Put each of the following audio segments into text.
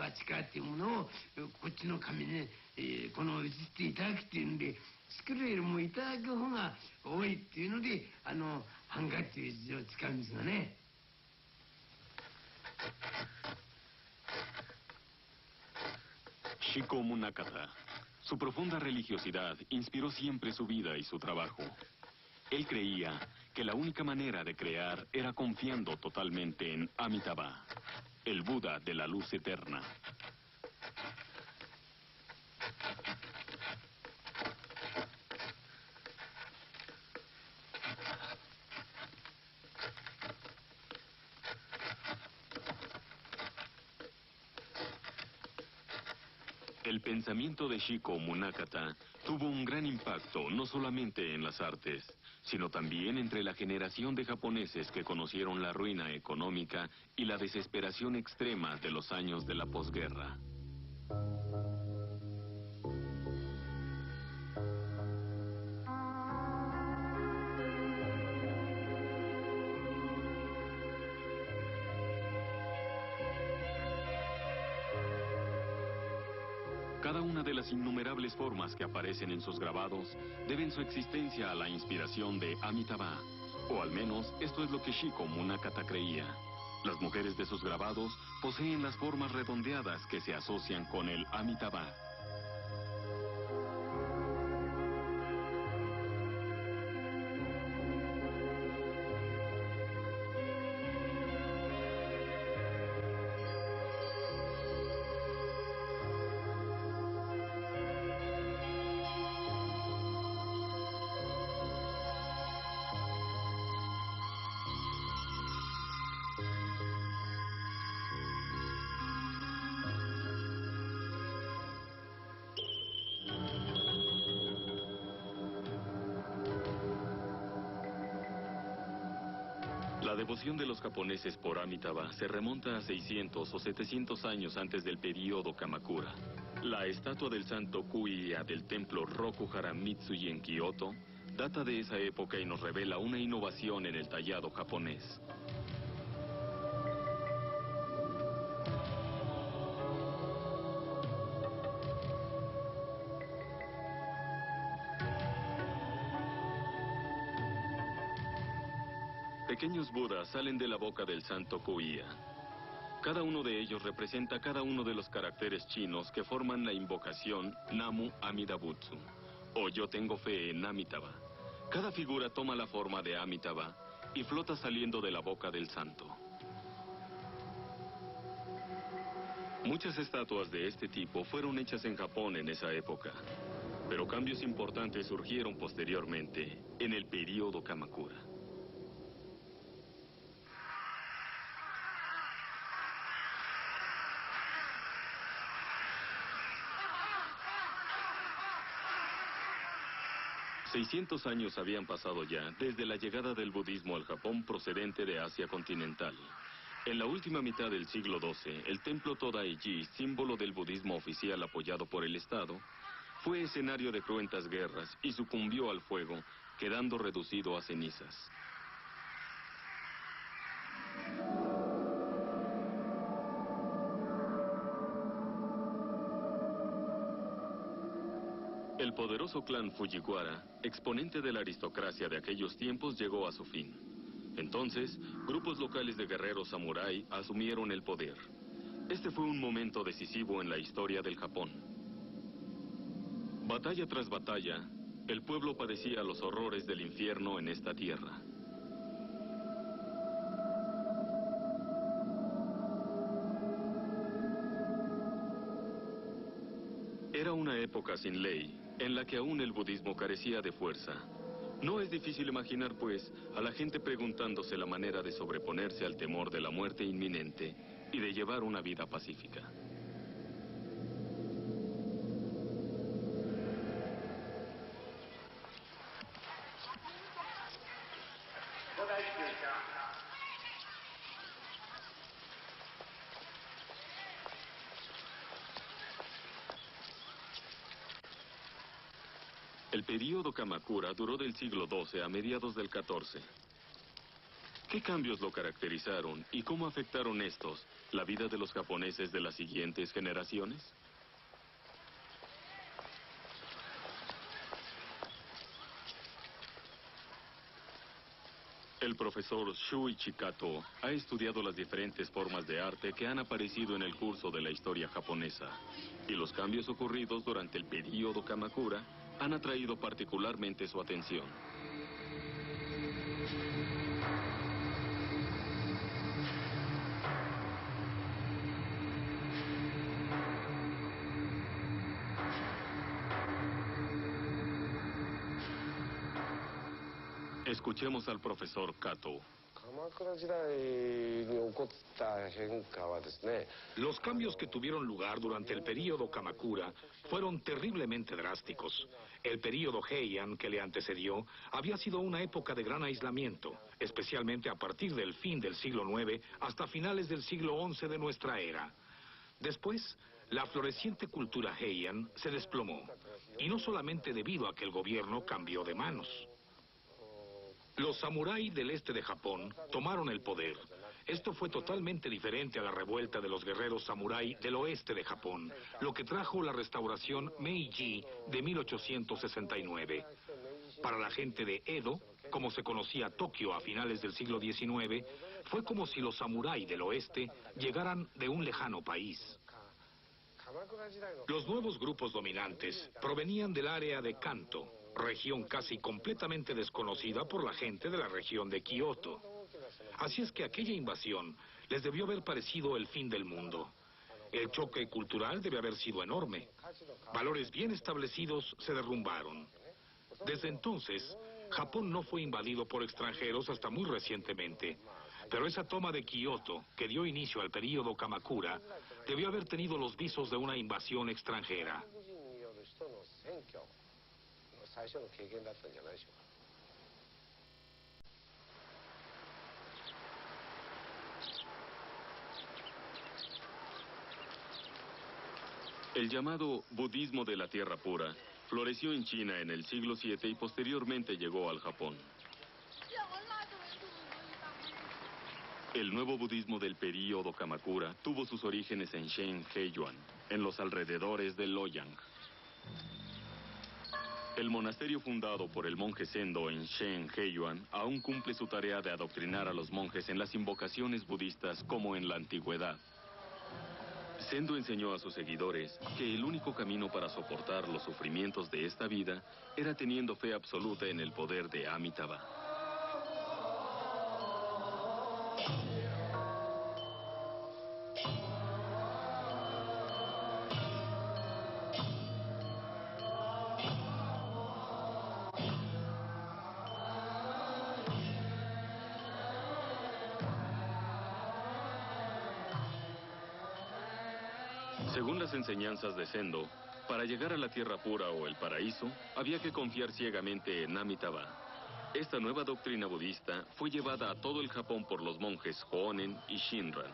か地下っていうものをこっちの紙に、この移っていただくっていうんで、作るよりもいただく方が多いっていうので版画っていう字を使うんですがね。Shiko Munakata. Su profunda religiosidad inspiró siempre su vida y su trabajo. Él creía que la única manera de crear era confiando totalmente en Amitabha, el Buda de la luz eterna. El pensamiento de Shiko Munakata tuvo un gran impacto no solamente en las artes, sino también entre la generación de japoneses que conocieron la ruina económica y la desesperación extrema de los años de la posguerra. Cada una de las innumerables formas que aparecen en sus grabados deben su existencia a la inspiración de Amitabha, o al menos esto es lo que Shiko Munakata creía. Las mujeres de sus grabados poseen las formas redondeadas que se asocian con el Amitabha. La devoción de los japoneses por Amitabha se remonta a 600 o 700 años antes del período Kamakura. La estatua del santo Kuiya del templo Rokuhara Mitsuji en Kioto data de esa época y nos revela una innovación en el tallado japonés. Pequeños budas salen de la boca del santo Kuiya. Cada uno de ellos representa cada uno de los caracteres chinos que forman la invocación Namu Amida Butsu, o yo tengo fe en Amitabha. Cada figura toma la forma de Amitabha y flota saliendo de la boca del santo. Muchas estatuas de este tipo fueron hechas en Japón en esa época, pero cambios importantes surgieron posteriormente en el período Kamakura. ...600 años habían pasado ya desde la llegada del budismo al Japón procedente de Asia continental. En la última mitad del siglo XII, el templo Todaiji, símbolo del budismo oficial apoyado por el Estado, fue escenario de cruentas guerras y sucumbió al fuego, quedando reducido a cenizas. El poderoso clan Fujiwara, exponente de la aristocracia de aquellos tiempos, llegó a su fin. Entonces, grupos locales de guerreros samurái asumieron el poder. Este fue un momento decisivo en la historia del Japón. Batalla tras batalla, el pueblo padecía los horrores del infierno en esta tierra. Era una época sin ley, en la que aún el budismo carecía de fuerza. No es difícil imaginar, pues, a la gente preguntándose la manera de sobreponerse al temor de la muerte inminente y de llevar una vida pacífica. El período Kamakura duró del siglo XII a mediados del XIV. ¿Qué cambios lo caracterizaron y cómo afectaron estos la vida de los japoneses de las siguientes generaciones? El profesor Shuichi Kato ha estudiado las diferentes formas de arte que han aparecido en el curso de la historia japonesa, y los cambios ocurridos durante el período Kamakura han atraído particularmente su atención. Escuchemos al profesor Kato. Los cambios que tuvieron lugar durante el período Kamakura fueron terriblemente drásticos. El período Heian que le antecedió había sido una época de gran aislamiento, especialmente a partir del fin del siglo IX hasta finales del siglo XI de nuestra era. Después, la floreciente cultura Heian se desplomó, y no solamente debido a que el gobierno cambió de manos. Los samuráis del este de Japón tomaron el poder. Esto fue totalmente diferente a la revuelta de los guerreros samurái del oeste de Japón, lo que trajo la restauración Meiji de 1869. Para la gente de Edo, como se conocía Tokio a finales del siglo XIX, fue como si los samuráis del oeste llegaran de un lejano país. Los nuevos grupos dominantes provenían del área de Kanto, región casi completamente desconocida por la gente de la región de Kioto. Así es que aquella invasión les debió haber parecido el fin del mundo. El choque cultural debe haber sido enorme. Valores bien establecidos se derrumbaron. Desde entonces, Japón no fue invadido por extranjeros hasta muy recientemente. Pero esa toma de Kioto, que dio inicio al período Kamakura, debió haber tenido los visos de una invasión extranjera. El llamado budismo de la tierra pura floreció en China en el siglo VII y posteriormente llegó al Japón. El nuevo budismo del período Kamakura tuvo sus orígenes en Shen Heiyuan, en los alrededores de Loyang. El monasterio fundado por el monje Zendo en Shen Heiyuan aún cumple su tarea de adoctrinar a los monjes en las invocaciones budistas como en la antigüedad. Zendo enseñó a sus seguidores que el único camino para soportar los sufrimientos de esta vida era teniendo fe absoluta en el poder de Amitabha. Según las enseñanzas de Zendo, para llegar a la tierra pura o el paraíso, había que confiar ciegamente en Amitabha. Esta nueva doctrina budista fue llevada a todo el Japón por los monjes Honen y Shinran.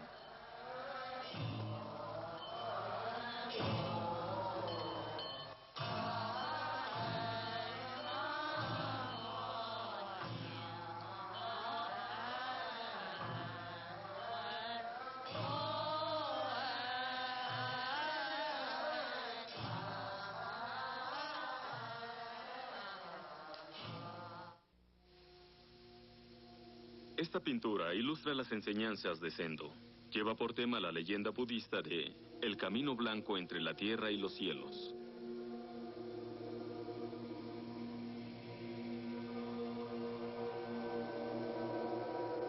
Esta pintura ilustra las enseñanzas de Zendo. Lleva por tema la leyenda budista de el camino blanco entre la tierra y los cielos.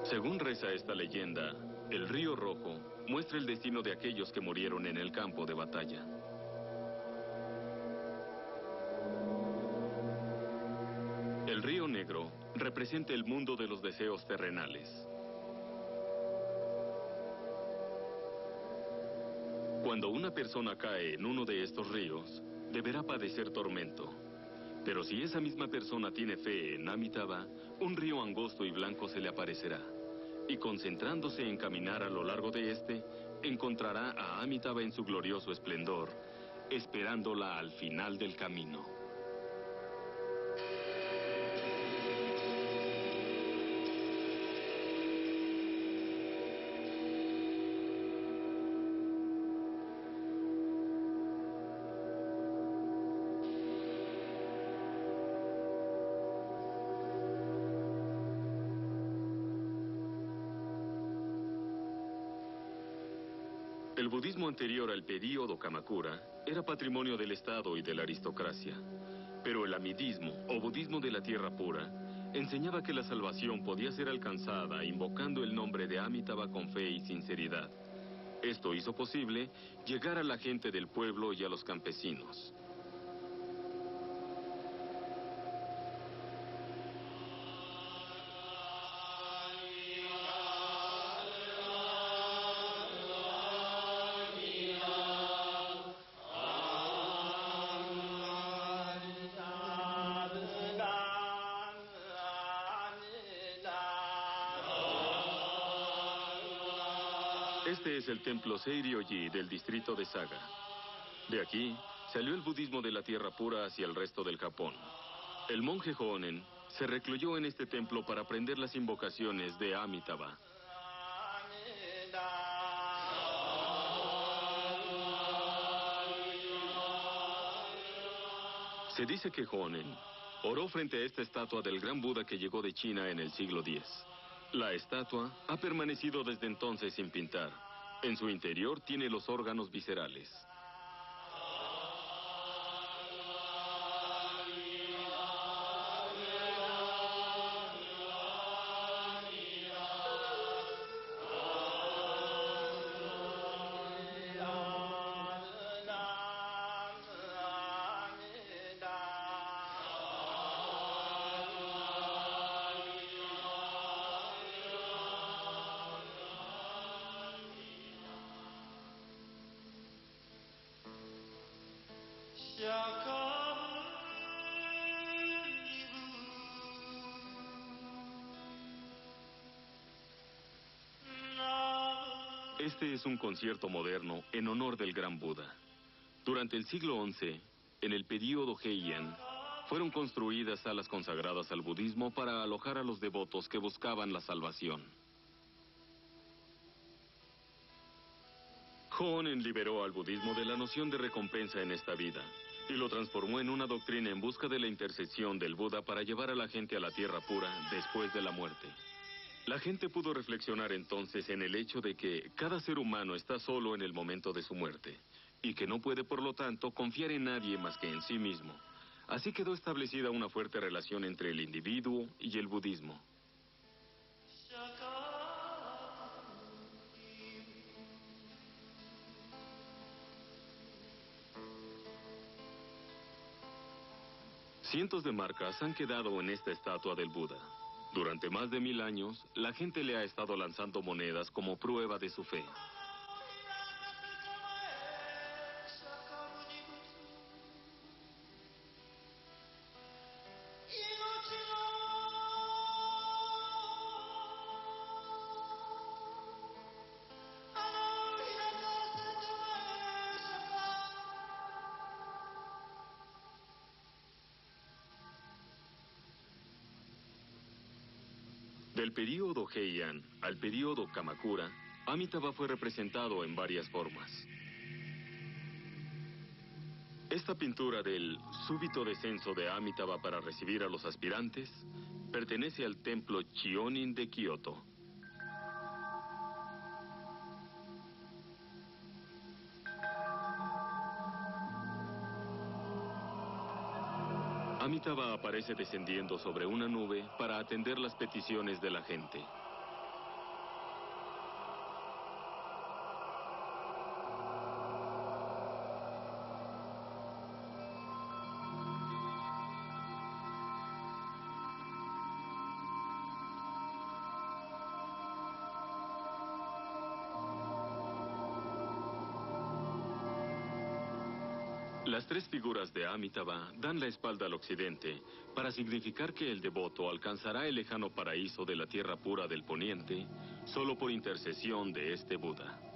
Según reza esta leyenda, el río rojo muestra el destino de aquellos que murieron en el campo de batalla. El río negro representa el mundo de los deseos terrenales. Cuando una persona cae en uno de estos ríos, deberá padecer tormento. Pero si esa misma persona tiene fe en Amitabha, un río angosto y blanco se le aparecerá. Y concentrándose en caminar a lo largo de este, encontrará a Amitabha en su glorioso esplendor, esperándola al final del camino. El budismo anterior al período Kamakura era patrimonio del Estado y de la aristocracia. Pero el amidismo, o budismo de la tierra pura, enseñaba que la salvación podía ser alcanzada invocando el nombre de Amitabha con fe y sinceridad. Esto hizo posible llegar a la gente del pueblo y a los campesinos. Este es el templo Seiryoji del distrito de Saga. De aquí salió el budismo de la tierra pura hacia el resto del Japón. El monje Honen se recluyó en este templo para aprender las invocaciones de Amitabha. Se dice que Honen oró frente a esta estatua del gran Buda que llegó de China en el siglo X. La estatua ha permanecido desde entonces sin pintar. En su interior tiene los órganos viscerales. Este es un concierto moderno en honor del gran Buda. Durante el siglo XI, en el período Heian, fueron construidas salas consagradas al budismo para alojar a los devotos que buscaban la salvación. Honen liberó al budismo de la noción de recompensa en esta vida y lo transformó en una doctrina en busca de la intercesión del Buda para llevar a la gente a la tierra pura después de la muerte. La gente pudo reflexionar entonces en el hecho de que cada ser humano está solo en el momento de su muerte y que no puede, por lo tanto, confiar en nadie más que en sí mismo. Así quedó establecida una fuerte relación entre el individuo y el budismo. Cientos de marcas han quedado en esta estatua del Buda. Durante más de 1000 años, la gente le ha estado lanzando monedas como prueba de su fe. Del período Heian al período Kamakura, Amitabha fue representado en varias formas. Esta pintura del súbito descenso de Amitabha para recibir a los aspirantes pertenece al templo Chionin de Kioto. Amitabha aparece descendiendo sobre una nube para atender las peticiones de la gente. Las tres figuras de Amitabha dan la espalda al occidente para significar que el devoto alcanzará el lejano paraíso de la tierra pura del poniente solo por intercesión de este Buda.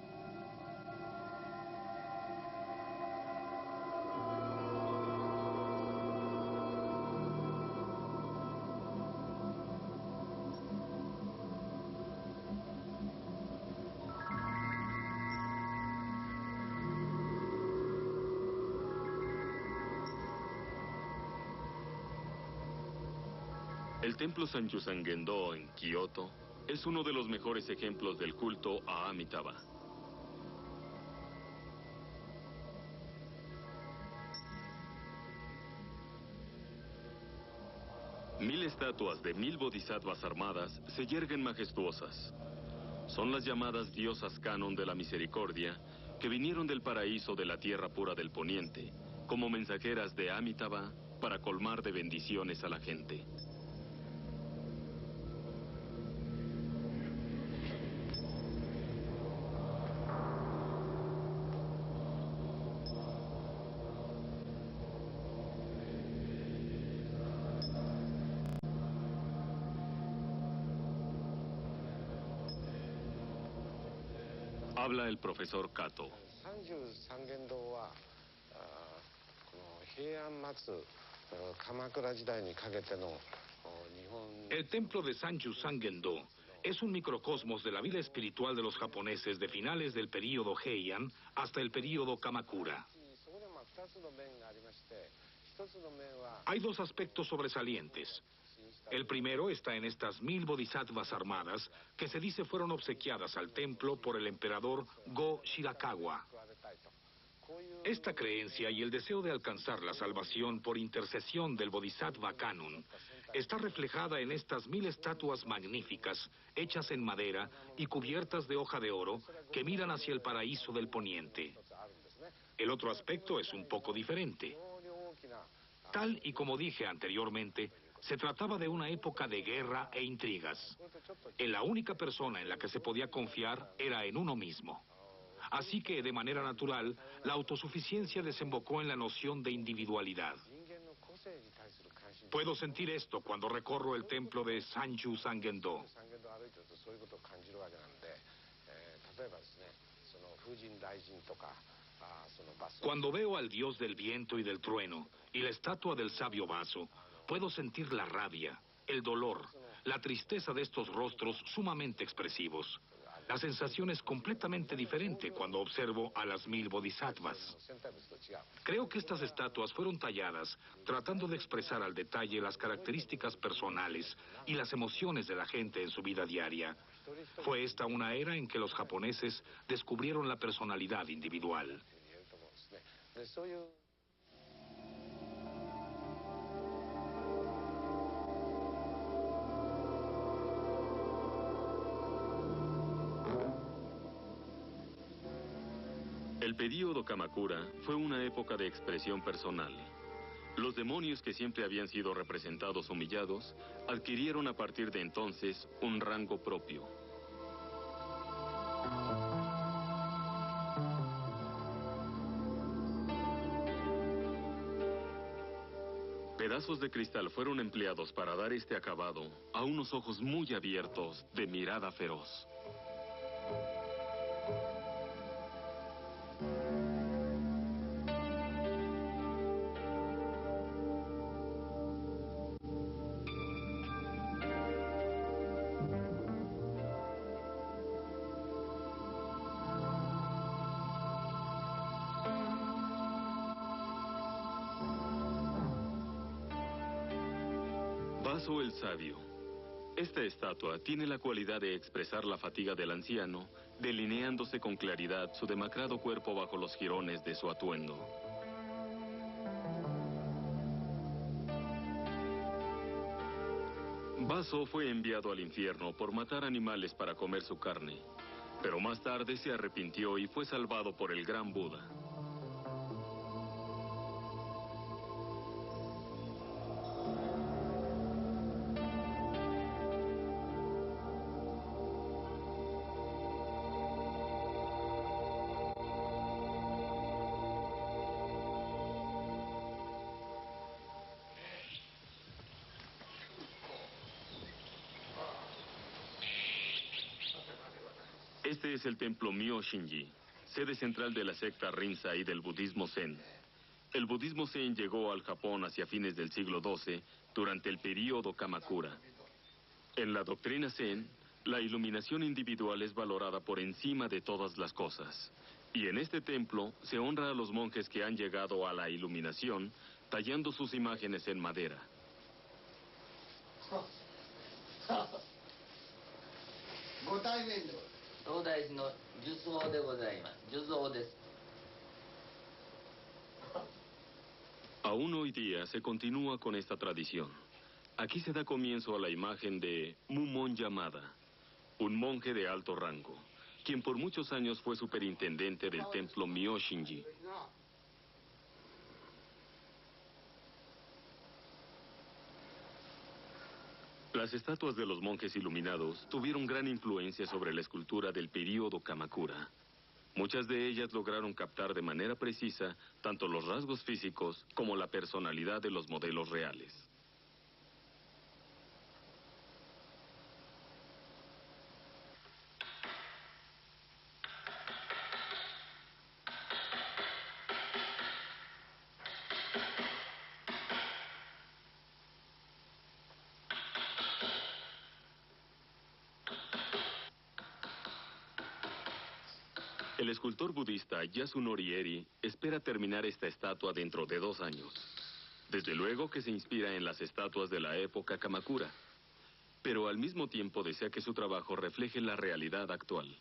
El templo Sanjusan-Gendo en Kioto es uno de los mejores ejemplos del culto a Amitabha. 1000 estatuas de 1000 bodhisattvas armadas se yerguen majestuosas. Son las llamadas diosas Canon de la misericordia, que vinieron del paraíso de la tierra pura del poniente, como mensajeras de Amitabha para colmar de bendiciones a la gente. Habla el profesor Kato. El templo de Sanju Sangen-do es un microcosmos de la vida espiritual de los japoneses de finales del período Heian hasta el período Kamakura. Hay dos aspectos sobresalientes. El primero está en estas 1000 bodhisattvas armadas que se dice fueron obsequiadas al templo por el emperador Go Shirakawa. Esta creencia y el deseo de alcanzar la salvación por intercesión del Bodhisattva Kannon está reflejada en estas 1000 estatuas magníficas, hechas en madera y cubiertas de hoja de oro, que miran hacia el paraíso del poniente. El otro aspecto es un poco diferente. Tal y como dije anteriormente, se trataba de una época de guerra e intrigas. La única persona en la que se podía confiar era en uno mismo. Así que, de manera natural, la autosuficiencia desembocó en la noción de individualidad. Puedo sentir esto cuando recorro el templo de Sanju Sangen-do. Cuando veo al dios del viento y del trueno y la estatua del sabio Baso, puedo sentir la rabia, el dolor, la tristeza de estos rostros sumamente expresivos. La sensación es completamente diferente cuando observo a las 1000 bodhisattvas. Creo que estas estatuas fueron talladas tratando de expresar al detalle las características personales y las emociones de la gente en su vida diaria. Fue esta una era en que los japoneses descubrieron la personalidad individual. El período Kamakura fue una época de expresión personal. Los demonios que siempre habían sido representados humillados, adquirieron a partir de entonces un rango propio. Pedazos de cristal fueron empleados para dar este acabado a unos ojos muy abiertos de mirada feroz. Baso el sabio. Esta estatua tiene la cualidad de expresar la fatiga del anciano, delineándose con claridad su demacrado cuerpo bajo los jirones de su atuendo. Baso fue enviado al infierno por matar animales para comer su carne, pero más tarde se arrepintió y fue salvado por el gran Buda. Este es el templo Myo-Shinji, sede central de la secta Rinzai del budismo Zen. El budismo Zen llegó al Japón hacia fines del siglo XII, durante el período Kamakura. En la doctrina Zen, la iluminación individual es valorada por encima de todas las cosas. Y en este templo se honra a los monjes que han llegado a la iluminación, tallando sus imágenes en madera. Aún hoy día se continúa con esta tradición. Aquí se da comienzo a la imagen de Mumon Yamada, un monje de alto rango, quien por muchos años fue superintendente del templo Myoshinji. Las estatuas de los monjes iluminados tuvieron gran influencia sobre la escultura del período Kamakura. Muchas de ellas lograron captar de manera precisa tanto los rasgos físicos como la personalidad de los modelos reales. El escultor budista Yasunori Eri espera terminar esta estatua dentro de 2 años. Desde luego que se inspira en las estatuas de la época Kamakura, pero al mismo tiempo desea que su trabajo refleje la realidad actual.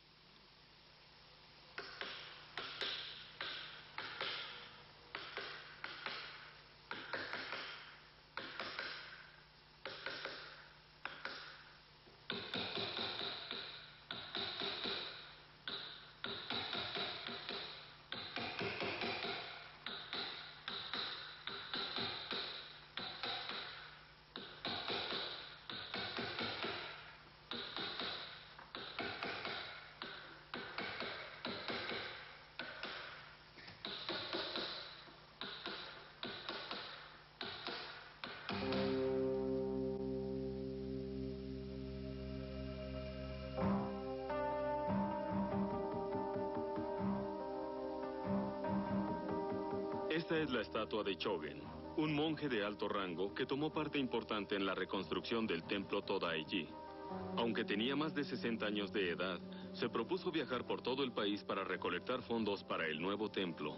Esta es la estatua de Chogen, un monje de alto rango que tomó parte importante en la reconstrucción del templo Todaiji. Aunque tenía más de 60 años de edad, se propuso viajar por todo el país para recolectar fondos para el nuevo templo.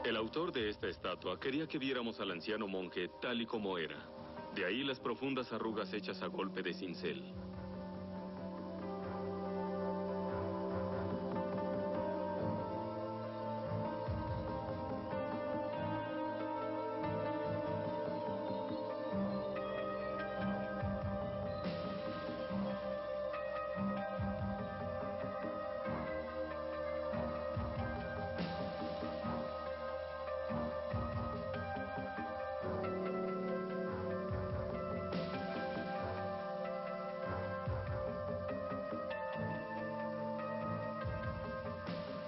El autor de esta estatua quería que viéramos al anciano monje tal y como era. De ahí las profundas arrugas hechas a golpe de cincel.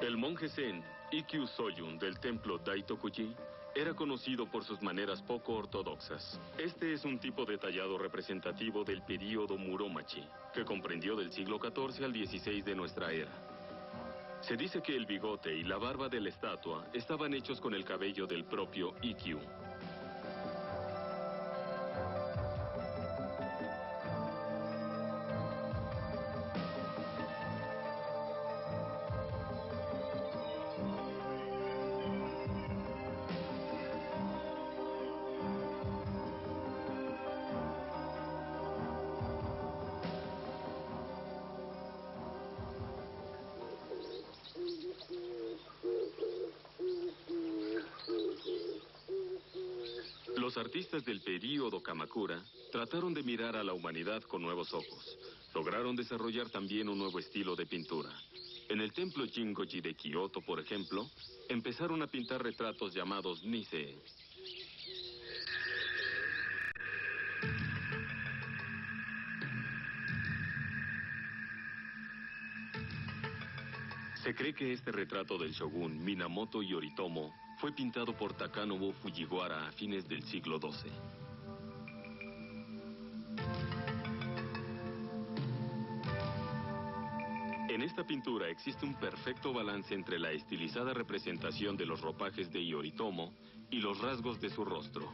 El monje zen Ikkyu Soyun del templo Daitokuji era conocido por sus maneras poco ortodoxas. Este es un tipo de tallado representativo del período Muromachi, que comprendió del siglo XIV al XVI de nuestra era. Se dice que el bigote y la barba de la estatua estaban hechos con el cabello del propio Ikkyu. Los artistas del período Kamakura trataron de mirar a la humanidad con nuevos ojos. Lograron desarrollar también un nuevo estilo de pintura. En el templo Jingoji de Kioto, por ejemplo, empezaron a pintar retratos llamados Nisei. Se cree que este retrato del shogun Minamoto Yoritomo fue pintado por Takanobu Fujiwara a fines del siglo XII. En esta pintura existe un perfecto balance entre la estilizada representación de los ropajes de Yoritomo y los rasgos de su rostro.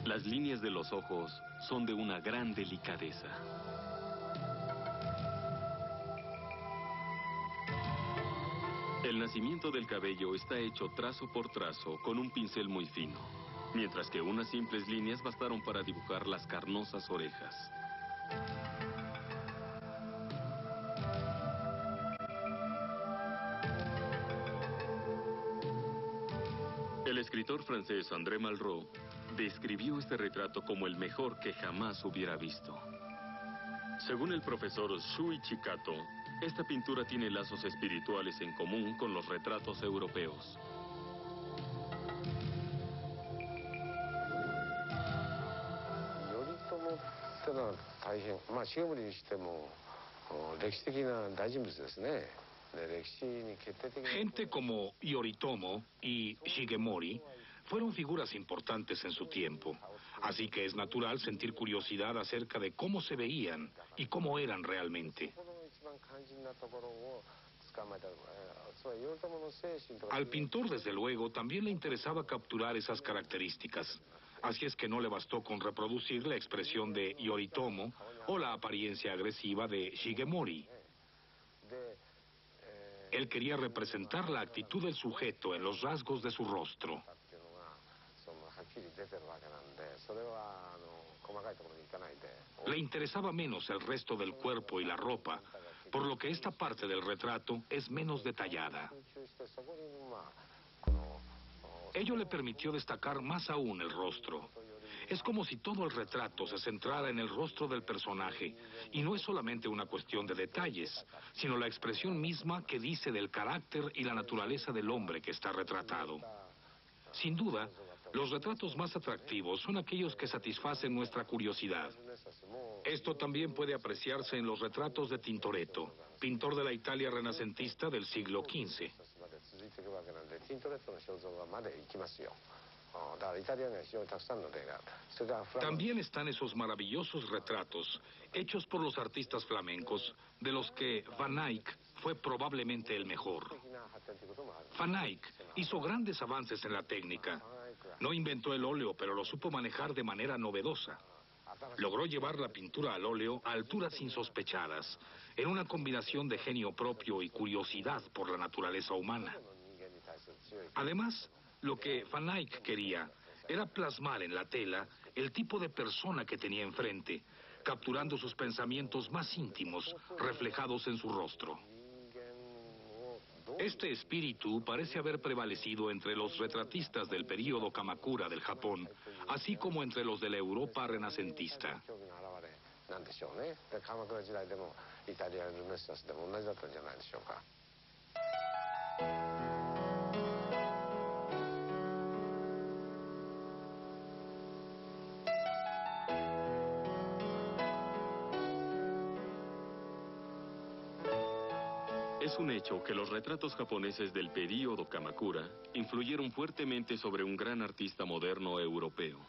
Las líneas de los ojos son de una gran delicadeza. El nacimiento del cabello está hecho trazo por trazo con un pincel muy fino, mientras que unas simples líneas bastaron para dibujar las carnosas orejas. El escritor francés André Malraux describió este retrato como el mejor que jamás hubiera visto. Según el profesor Shuichi Kato, esta pintura tiene lazos espirituales en común con los retratos europeos. 歴史的な大人物ですね。歴史に決定的な Gente como Yoritomo y Shigemori fueron figuras importantes en su tiempo, así que es natural sentir curiosidad acerca de cómo se veían y cómo eran realmente. Al pintor, desde luego, también le interesaba capturar esas características. Así es que no le bastó con reproducir la expresión de Yoritomo o la apariencia agresiva de Shigemori. Él quería representar la actitud del sujeto en los rasgos de su rostro. Le interesaba menos el resto del cuerpo y la ropa, por lo que esta parte del retrato es menos detallada. Ello le permitió destacar más aún el rostro. Es como si todo el retrato se centrara en el rostro del personaje, y no es solamente una cuestión de detalles, sino la expresión misma que dice del carácter y la naturaleza del hombre que está retratado. Sin duda, los retratos más atractivos son aquellos que satisfacen nuestra curiosidad. Esto también puede apreciarse en los retratos de Tintoretto, pintor de la Italia renacentista del siglo XV. También están esos maravillosos retratos hechos por los artistas flamencos, de los que Van Eyck fue probablemente el mejor. Van Eyck hizo grandes avances en la técnica. No inventó el óleo, pero lo supo manejar de manera novedosa. Logró llevar la pintura al óleo a alturas insospechadas, en una combinación de genio propio y curiosidad por la naturaleza humana. Además, lo que Van Eyck quería era plasmar en la tela el tipo de persona que tenía enfrente, capturando sus pensamientos más íntimos reflejados en su rostro. Este espíritu parece haber prevalecido entre los retratistas del período Kamakura del Japón, así como entre los de la Europa renacentista. Es un hecho que los retratos japoneses del período Kamakura influyeron fuertemente sobre un gran artista moderno europeo.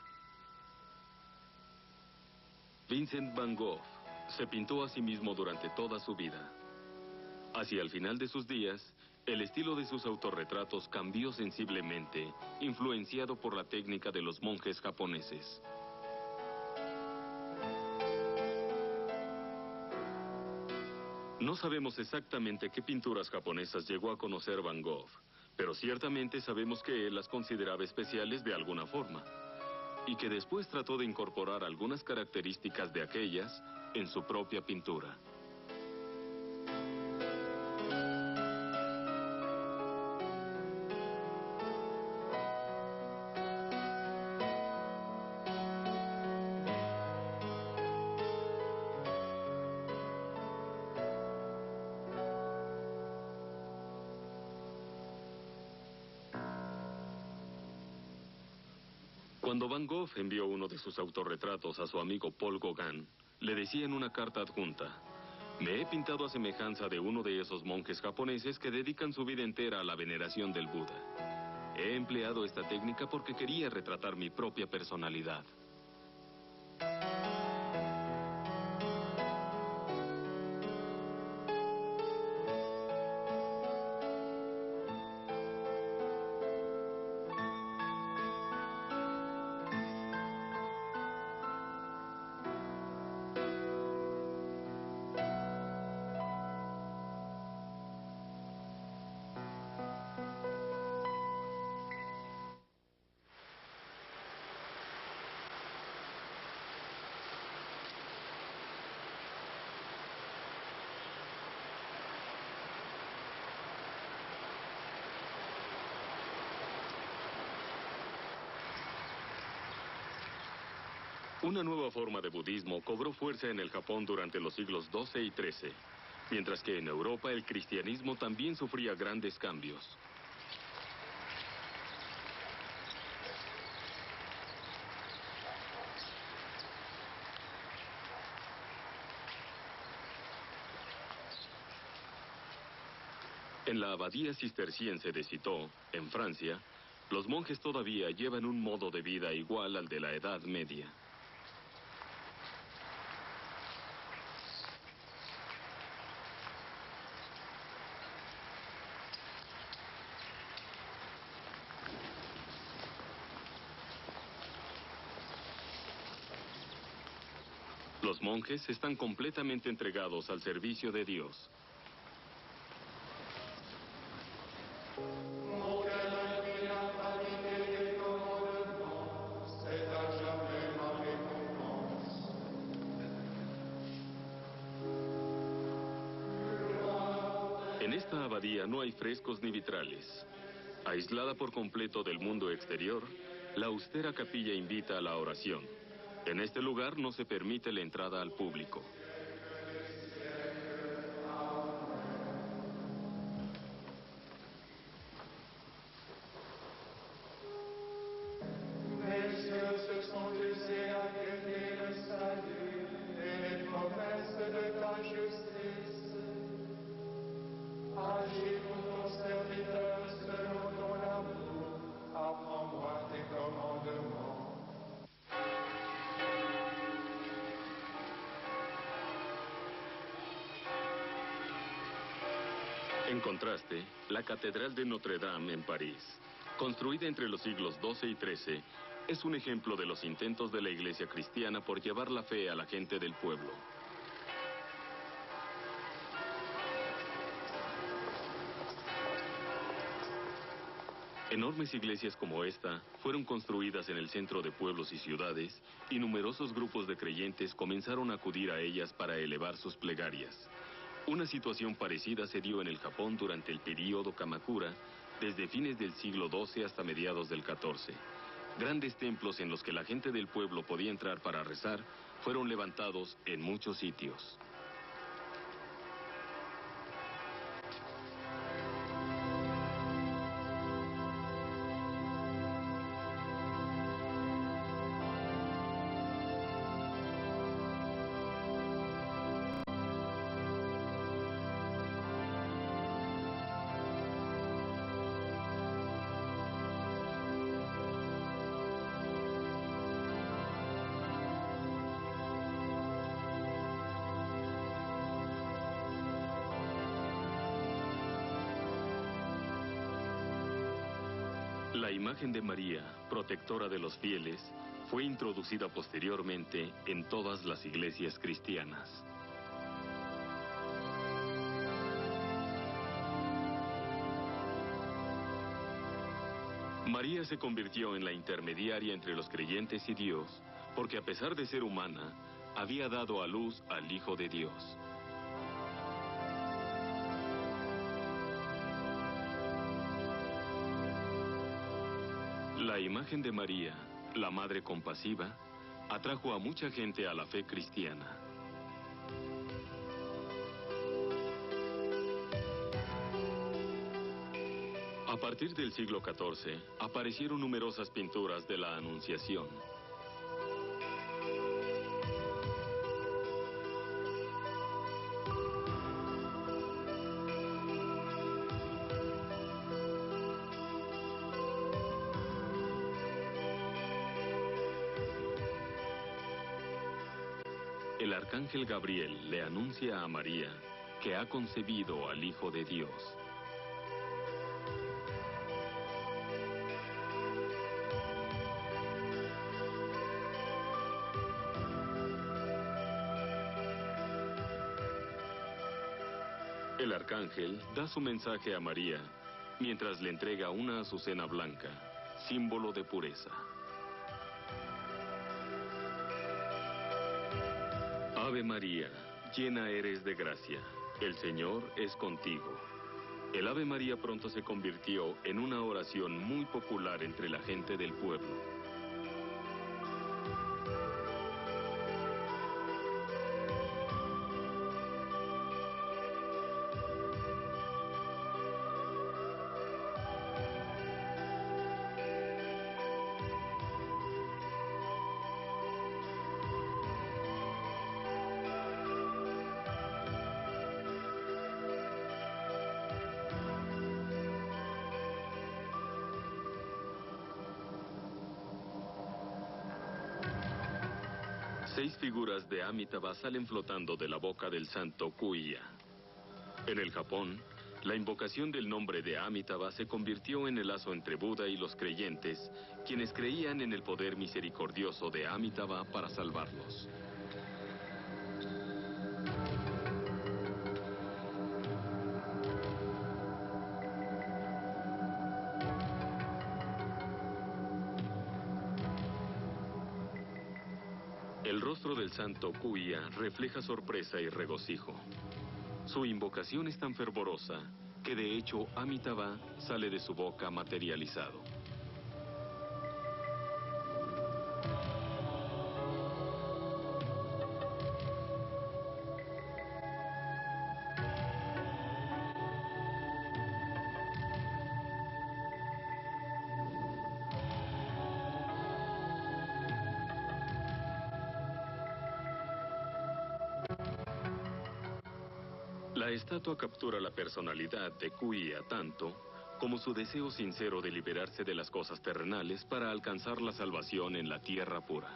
Vincent van Gogh se pintó a sí mismo durante toda su vida. Hacia el final de sus días, el estilo de sus autorretratos cambió sensiblemente, influenciado por la técnica de los monjes japoneses. No sabemos exactamente qué pinturas japonesas llegó a conocer Van Gogh, pero ciertamente sabemos que él las consideraba especiales de alguna forma, y que después trató de incorporar algunas características de aquellas en su propia pintura. Cuando Van Gogh envió uno de sus autorretratos a su amigo Paul Gauguin, le decía en una carta adjunta: "Me he pintado a semejanza de uno de esos monjes japoneses que dedican su vida entera a la veneración del Buda. He empleado esta técnica porque quería retratar mi propia personalidad". Una nueva forma de budismo cobró fuerza en el Japón durante los siglos XII y XIII, mientras que en Europa el cristianismo también sufría grandes cambios. En la abadía cisterciense de Citeaux, en Francia, los monjes todavía llevan un modo de vida igual al de la Edad Media. Los monjes están completamente entregados al servicio de Dios. En esta abadía no hay frescos ni vitrales. Aislada por completo del mundo exterior, la austera capilla invita a la oración. En este lugar no se permite la entrada al público. En contraste, la Catedral de Notre Dame en París, construida entre los siglos XII y XIII, es un ejemplo de los intentos de la Iglesia cristiana por llevar la fe a la gente del pueblo. Enormes iglesias como esta fueron construidas en el centro de pueblos y ciudades, y numerosos grupos de creyentes comenzaron a acudir a ellas para elevar sus plegarias. Una situación parecida se dio en el Japón durante el período Kamakura, desde fines del siglo XII hasta mediados del XIV. Grandes templos en los que la gente del pueblo podía entrar para rezar fueron levantados en muchos sitios. La imagen de María, protectora de los fieles, fue introducida posteriormente en todas las iglesias cristianas. María se convirtió en la intermediaria entre los creyentes y Dios, porque a pesar de ser humana, había dado a luz al Hijo de Dios. La imagen de María, la Madre compasiva, atrajo a mucha gente a la fe cristiana. A partir del siglo XIV, aparecieron numerosas pinturas de la Anunciación. El arcángel Gabriel le anuncia a María que ha concebido al Hijo de Dios. El arcángel da su mensaje a María mientras le entrega una azucena blanca, símbolo de pureza. Ave María, llena eres de gracia, el Señor es contigo. El Ave María pronto se convirtió en una oración muy popular entre la gente del pueblo. 6 figuras de Amitabha salen flotando de la boca del santo Kuya. En el Japón, la invocación del nombre de Amitabha se convirtió en el lazo entre Buda y los creyentes, quienes creían en el poder misericordioso de Amitabha para salvarlos. El rostro del santo Kuya refleja sorpresa y regocijo. Su invocación es tan fervorosa que de hecho Amitabha sale de su boca materializado. La estatua captura la personalidad de Kuya tanto como su deseo sincero de liberarse de las cosas terrenales para alcanzar la salvación en la tierra pura.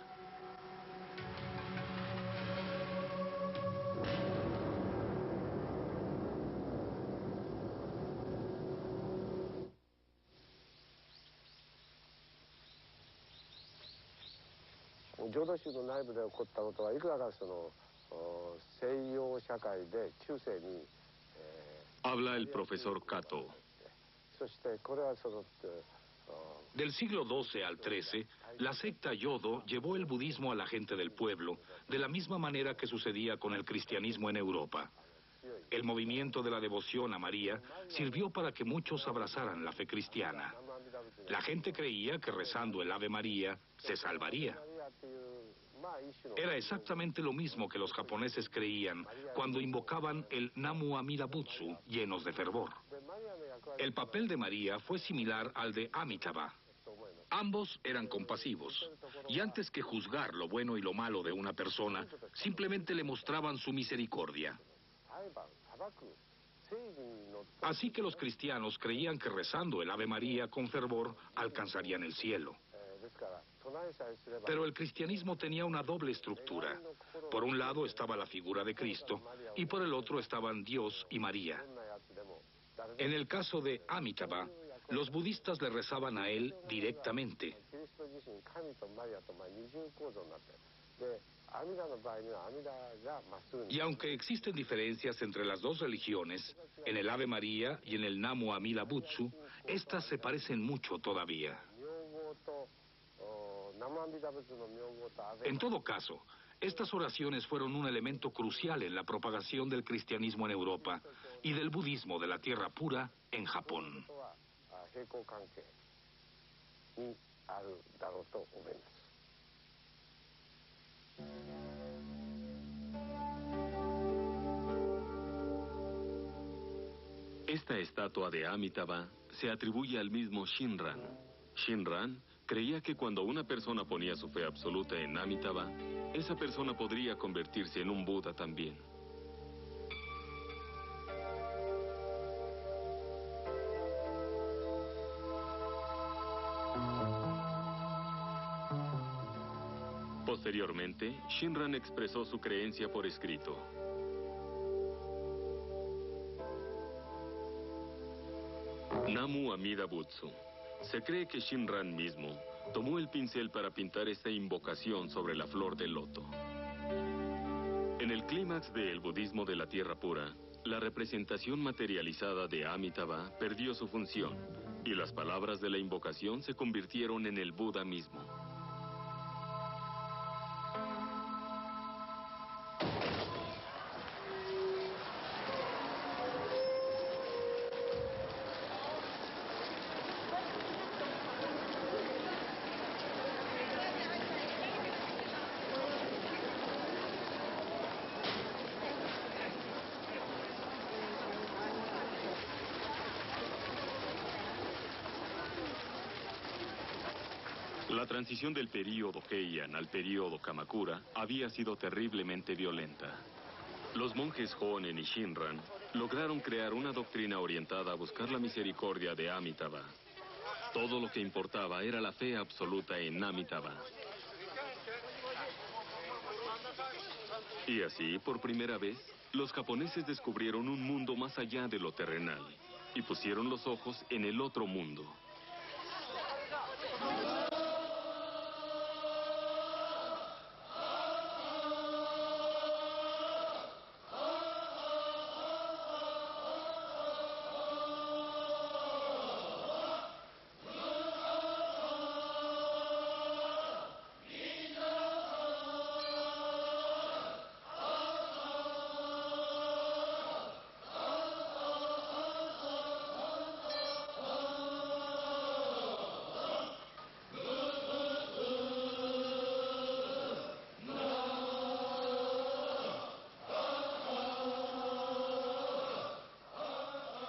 Habla el profesor Kato. Del siglo XII al XIII, la secta Yodo llevó el budismo a la gente del pueblo, de la misma manera que sucedía con el cristianismo en Europa. El movimiento de la devoción a María sirvió para que muchos abrazaran la fe cristiana. La gente creía que rezando el Ave María se salvaría. Era exactamente lo mismo que los japoneses creían cuando invocaban el Namu Amida Butsu llenos de fervor. El papel de María fue similar al de Amitabha. Ambos eran compasivos, y antes que juzgar lo bueno y lo malo de una persona, simplemente le mostraban su misericordia. Así que los cristianos creían que rezando el Ave María con fervor alcanzarían el cielo. Pero el cristianismo tenía una doble estructura. Por un lado estaba la figura de Cristo y por el otro estaban Dios y María. En el caso de Amitabha, los budistas le rezaban a él directamente. Y aunque existen diferencias entre las dos religiones, en el Ave María y en el Namu Amida Butsu, estas se parecen mucho todavía. En todo caso, estas oraciones fueron un elemento crucial en la propagación del cristianismo en Europa y del budismo de la tierra pura en Japón. Esta estatua de Amitabha se atribuye al mismo Shinran. Shinran creía que cuando una persona ponía su fe absoluta en Amitabha, esa persona podría convertirse en un Buda también. Posteriormente, Shinran expresó su creencia por escrito. Namu Amida Butsu. Se cree que Shinran mismo tomó el pincel para pintar esta invocación sobre la flor del loto. En el clímax del budismo de la tierra pura, la representación materializada de Amitabha perdió su función y las palabras de la invocación se convirtieron en el Buda mismo. La transición del período Heian al período Kamakura había sido terriblemente violenta. Los monjes Honen y Shinran lograron crear una doctrina orientada a buscar la misericordia de Amitabha. Todo lo que importaba era la fe absoluta en Amitabha. Y así, por primera vez, los japoneses descubrieron un mundo más allá de lo terrenal y pusieron los ojos en el otro mundo.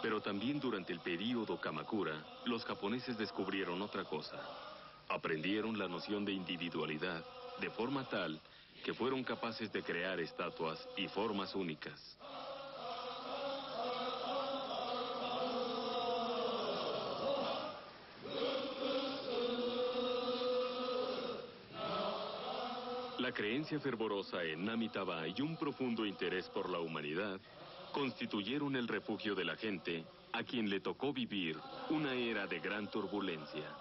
Pero también durante el período Kamakura, los japoneses descubrieron otra cosa. Aprendieron la noción de individualidad, de forma tal que fueron capaces de crear estatuas y formas únicas. La creencia fervorosa en Amitabha y un profundo interés por la humanidad constituyeron el refugio de la gente a quien le tocó vivir una era de gran turbulencia.